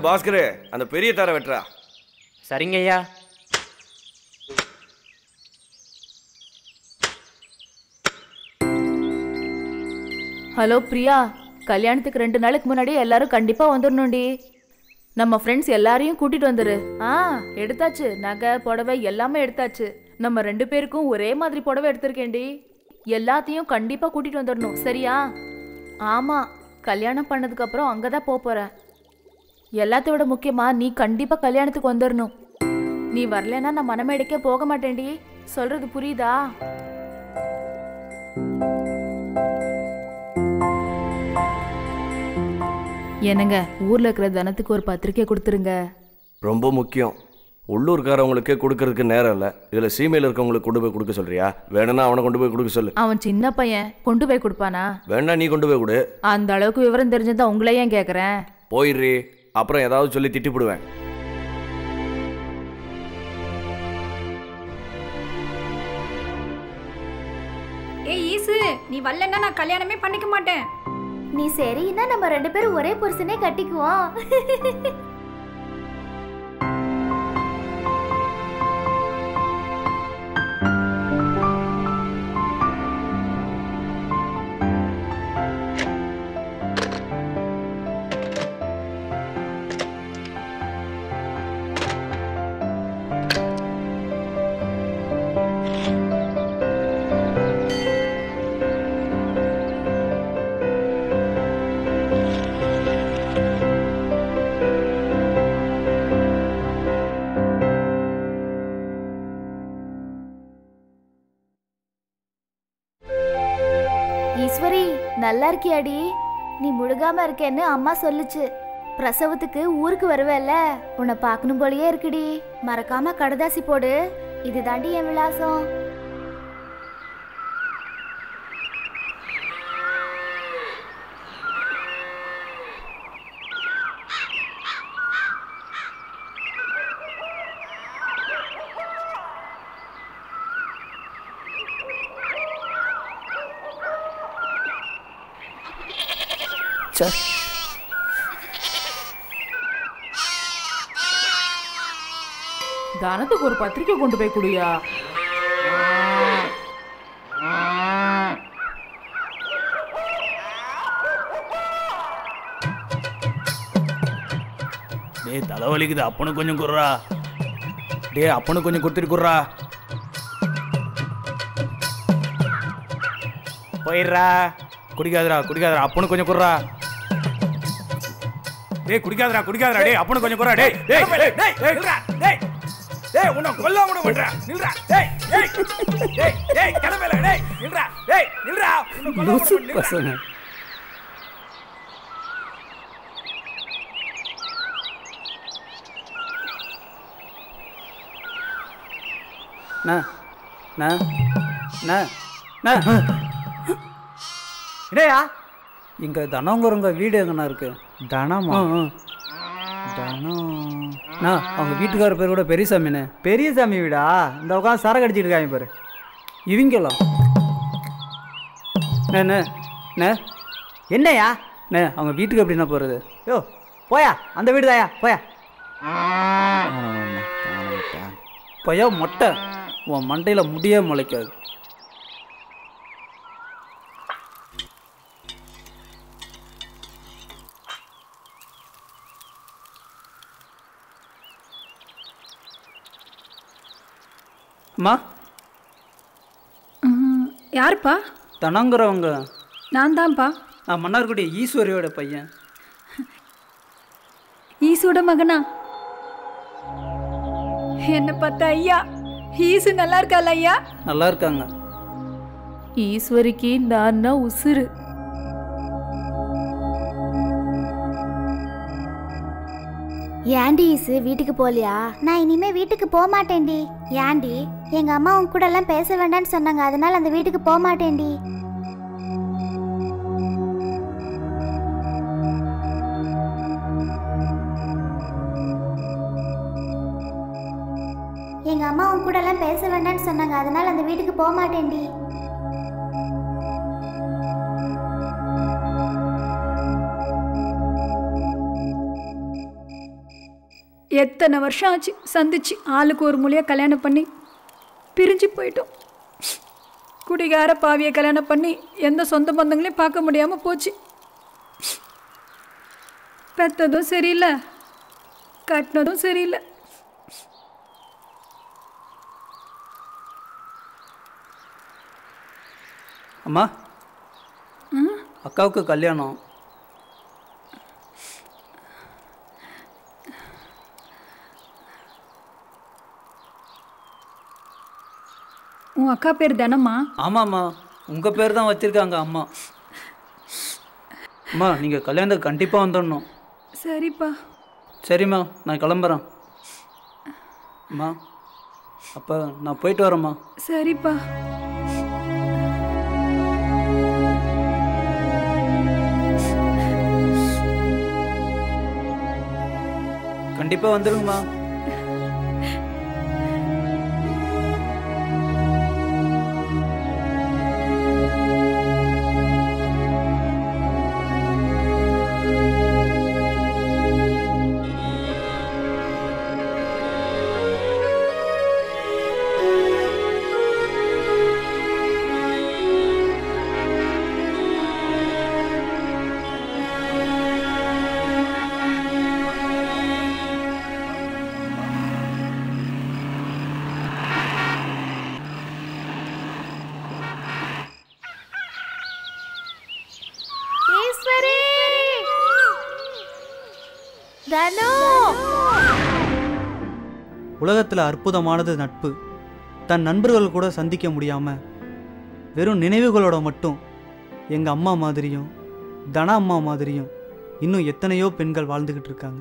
பாஸ்கரே, அந்த பெரிய தாரை வெட்டுறா. சரிங்க ஐயா. ஹலோ பிரியா, கல்யாணத்துக்கு 2 நாளுக்கு முன்னாடி எல்லாரும் கண்டிப்பா வந்துடணும்டி. நம்ம ஃப்ரெண்ட்ஸ் எல்லாரையும் கூட்டிட்டு வந்துரு. எடுத்தாச்சு, நகை புடவை எல்லாமே எடுத்தாச்சு. நம்ம 2 பேருக்கும் ஒரே மாதிரி புடவை எடுத்திருக்கேன்டி. எல்லாத்தையும் கண்டிப்பா கூட்டிட்டு வந்துடணும், சரியா? ஆமா, கல்யாணம் பண்ணதுக்கு அப்புறம் அங்கதான் போறேன். எல்லாத்தையோட முக்கியமா நீ கண்டிப்பா கல்யாணத்துக்கு வந்துடணும். நீ வரலன்னா நான் மனமேடைக்க போக மாட்டேன்டி. சொல்றது புரியுதா? என்னங்க, ஊர்ல இருக்கிற தனத்துக்கு ஒரு பத்திரிக்கை கொடுத்துருங்க. ரொம்ப முக்கியம். உள்ளூர்காரவங்களுக்கு கொடுக்கறதுக்கு நேரம் இல்லை. இதில் சீமையில் இருக்கவங்களுக்கு கொண்டு போய் கொடுக்க சொல்றியா? வேணும்னா அவனை கொண்டு போய் கொடுக்க சொல்லு. அவன் சின்ன பையன், கொண்டு போய் கொடுப்பானா? வேணா நீ கொண்டு போய் கொடு. அந்த அளவுக்கு விவரம் தெரிஞ்சதா உங்களே ஏன் கேட்குறேன்? போயிடுறி, அப்புறம் ஏதாவது சொல்லி திட்டிப்பிடுவேன். ஏய் ஈசு, நீ வரலன்னா நான் கல்யாணமே பண்ணிக்க மாட்டேன். நீ சரின்னா நம்ம 2 பேரும் ஒரே புருஷனே கட்டிக்குவோம். ஈஸ்வரி, நல்லா இருக்கியாடி? நீ முழுகாம இருக்கேன்னு அம்மா சொல்லுச்சு. பிரசவத்துக்கு ஊருக்கு வருவேல்ல, உன்னை பார்க்கணும் போலயே இருக்குடி. மறக்காம கடுதாசி போடு. இது தாண்டி என் விலாசம். தானத்துக்கு ஒரு பத்திரிக்கை கொண்டு போய் குடியா. டேய் தலைவலிக்குது, அப்பனுக்கு கொஞ்சம் குடுறா. டேய் அப்பனுக்கு கொஞ்சம் கொடுத்துட்டு குடுறா. போயிடுறா. குடிக்காதரா குடிக்காதரா, அப்பனுக்கு கொஞ்சம் குடுறா. டேய் குடிக்காதரா குடிக்காதரா, டேய் அப்பனுக்கு கொஞ்சம் குடுறா. டேய் டேய் டேய் நில்றா. டேய் டேய் உன்னை கொல்ல விட மாட்டறா. நில்றா. டேய் டேய் டேய் டேய் கிளம்பல. டேய் நில்றா. டேய் நில்றா. உன்னை கொல்ல விட மாட்டறா. இடையா இங்க தனங்குறவங்க வீடு எங்கண்ணா இருக்கு? தனமா? தனம் அவங்க வீட்டுக்கார பேர் கூட பெரியசாமிண்ணே. பெரியசாமி வீடா? இந்த உட்காந்து சரக்கு அடிச்சுட்டு இருக்காங்க பாரு. இவங்கெல்லாம் என்னையா அவங்க வீட்டுக்கு எப்படின்னா போகிறது? யோ போயா, அந்த வீடு தாயா, போயா போயா மொட்டை. உன் மண்டையில் முடியே முளைக்காது. அம்மா, யாருப்பா? தனங்குறவங்க. நான் தான்ப்பா. நான் மன்னார்குடி ஈஸ்வரியோட பையன். ஈசோட மகனா? என்ன பார்த்தா ஐயா, ஈசு நல்லா இருக்கால ஐயா? நல்லா இருக்காங்க. ஈஸ்வரிக்கு நான் உசுறு. ஏன்டி ஈசு வீட்டுக்கு போலியா? நான் இனிமே வீட்டுக்கு போக மாட்டேன்டி. ஏன்டி? எங்க அம்மா உன் கூட எல்லாம் பேச வேண்டாம்னு சொன்னாங்க, அதனால அந்த வீட்டுக்கு போக மாட்டேன்டி. எங்க அம்மா உன் கூட எல்லாம் பேச வேண்டாம்னு சொன்னாங்க, அதனால அந்த வீட்டுக்கு போக மாட்டேன்டி. எத்தனை வருஷம் ஆச்சு சந்திச்சு ஆளுக்கு ஒரு மூலையாக கல்யாணம் பண்ணி பிரிஞ்சு போயிட்டோம். குடிகார பாவியை கல்யாணம் பண்ணி எந்த சொந்த பந்தங்களையும் பார்க்க முடியாமல் போச்சு. பெற்றதும் சரியில்லை, கட்டினதும் சரியில்லை. அம்மா, அக்காவுக்கு கல்யாணம். உன் அக்கா பேர் தனமா? ஆமாம்மா, உங்கள் பேர் தான் வச்சுருக்காங்க அம்மா. அம்மா, நீங்கள் கல்யாணத்துக்கு கண்டிப்பாக வந்துடணும். சரிப்பா. சரிம்மா, நான் கிளம்புறேன். அம்மா, அப்போ நான் போயிட்டு வரேம்மா. சரிப்பா. கண்டிப்பாக வந்துடுங்கம்மா. உலகத்தில் அற்புதமானது நட்பு. தன் நண்பர்கள் கூட சந்திக்க முடியாமல் வெறும் நினைவுகளோட மட்டும் எங்கள் அம்மா மாதிரியும் தனா அம்மா மாதிரியும் இன்னும் எத்தனையோ பெண்கள் வாழ்ந்துக்கிட்டு இருக்காங்க.